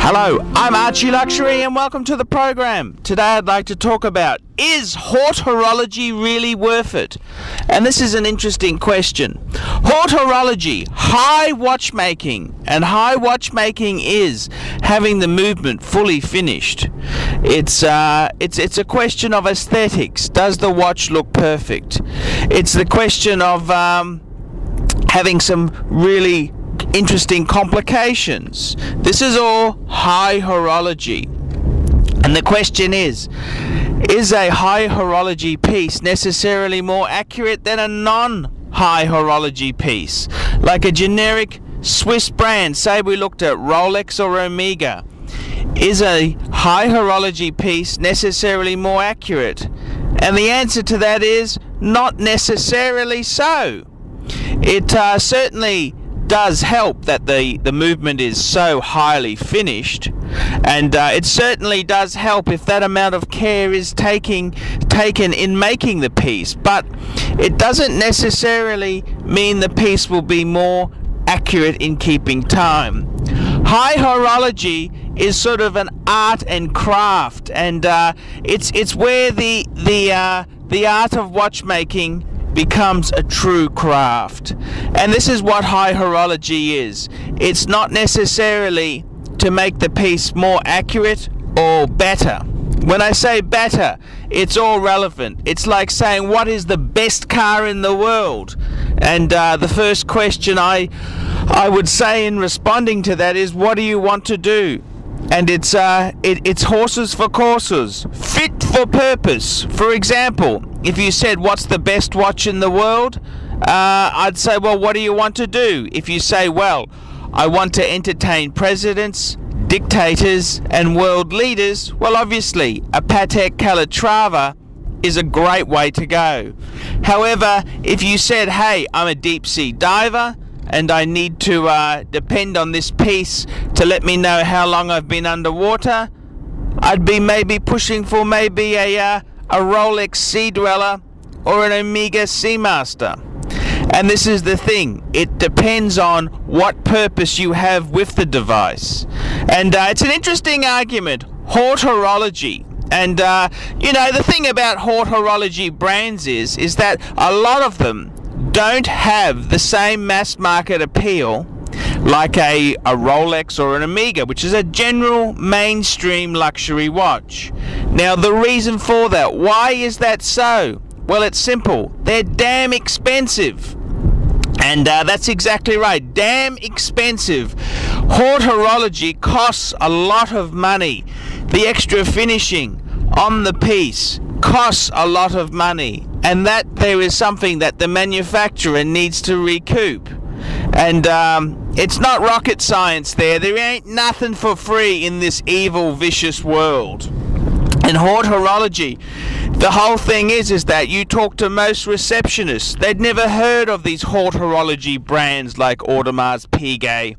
Hello, I'm Art of Luxury and welcome to the program. Today I'd like to talk about, is Haute Horology really worth it? And this is an interesting question. Haute Horology, high watchmaking, and high watchmaking is having the movement fully finished. It's a question of aesthetics. Does the watch look perfect? It's the question of having some really interesting complications. This is all high horology. And the question is a high horology piece necessarily more accurate than a non-high horology piece? Like a generic Swiss brand, say we looked at Rolex or Omega. Is a high horology piece necessarily more accurate? And the answer to that is not necessarily so. It certainly does help that the movement is so highly finished, and it certainly does help if that amount of care is taken in making the piece, but it doesn't necessarily mean the piece will be more accurate in keeping time. High horology is sort of an art and craft, and it's where the art of watchmaking becomes a true craft. And this is what high horology is. It's not necessarily to make the piece more accurate or better. When I say better, it's all relevant. It's like saying, what is the best car in the world? And the first question I would say in responding to that is, what do you want to do? And it's horses for courses, fit for purpose. For example, if you said, what's the best watch in the world? I'd say, well, what do you want to do? If you say, well, I want to entertain presidents, dictators, and world leaders, well, obviously, a Patek Calatrava is a great way to go. However, if you said, hey, I'm a deep sea diver, and I need to depend on this piece to let me know how long I've been underwater, I'd be maybe pushing for maybe a Rolex Sea Dweller or an Omega Seamaster. And this is the thing, it depends on what purpose you have with the device. And it's an interesting argument, Haute Horology. And you know, the thing about Haute Horology brands is that a lot of them don't have the same mass market appeal like a Rolex or an Omega, which is a general mainstream luxury watch. Now, the reason for that, why is that so? Well, it's simple. They're damn expensive. And that's exactly right, damn expensive. Haute Horology costs a lot of money. The extra finishing on the piece costs a lot of money, and that there is something that the manufacturer needs to recoup. And it's not rocket science there. There ain't nothing for free in this evil, vicious world. And Haute Horology, the whole thing is that you talk to most receptionists, they'd never heard of these Haute Horology brands like Audemars Piguet,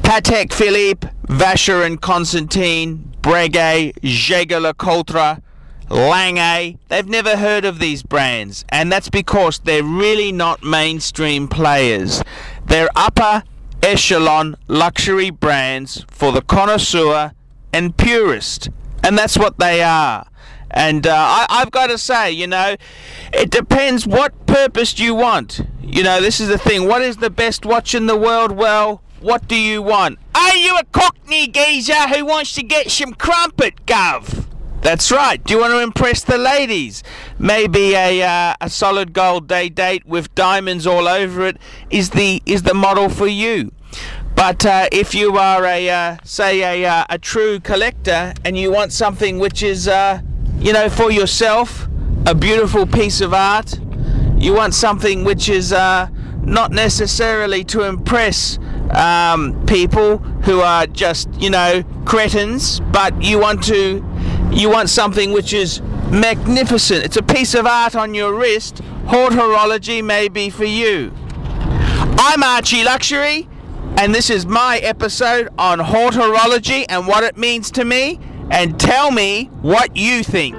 Patek Philippe, Vacher and Constantin, Breguet, Jaeger-LeCoultre, Lange. They've never heard of these brands, and that's because they're really not mainstream players. They're upper echelon luxury brands for the connoisseur and purist, and that's what they are. And I've got to say, you know, it depends what purpose do you want. You know, this is the thing, what is the best watch in the world? Well, what do you want? Are you a cockney geezer who wants to get some crumpet, gov? That's right. Do you want to impress the ladies? Maybe a solid gold day date with diamonds all over it is the model for you. But if you are a true collector and you want something which is you know, for yourself, a beautiful piece of art, you want something which is not necessarily to impress people who are just, you know, cretins, but you want something which is magnificent. It's a piece of art on your wrist. Haute Horology may be for you. I'm Archie Luxury, and this is my episode on Haute Horology and what it means to me, and tell me what you think.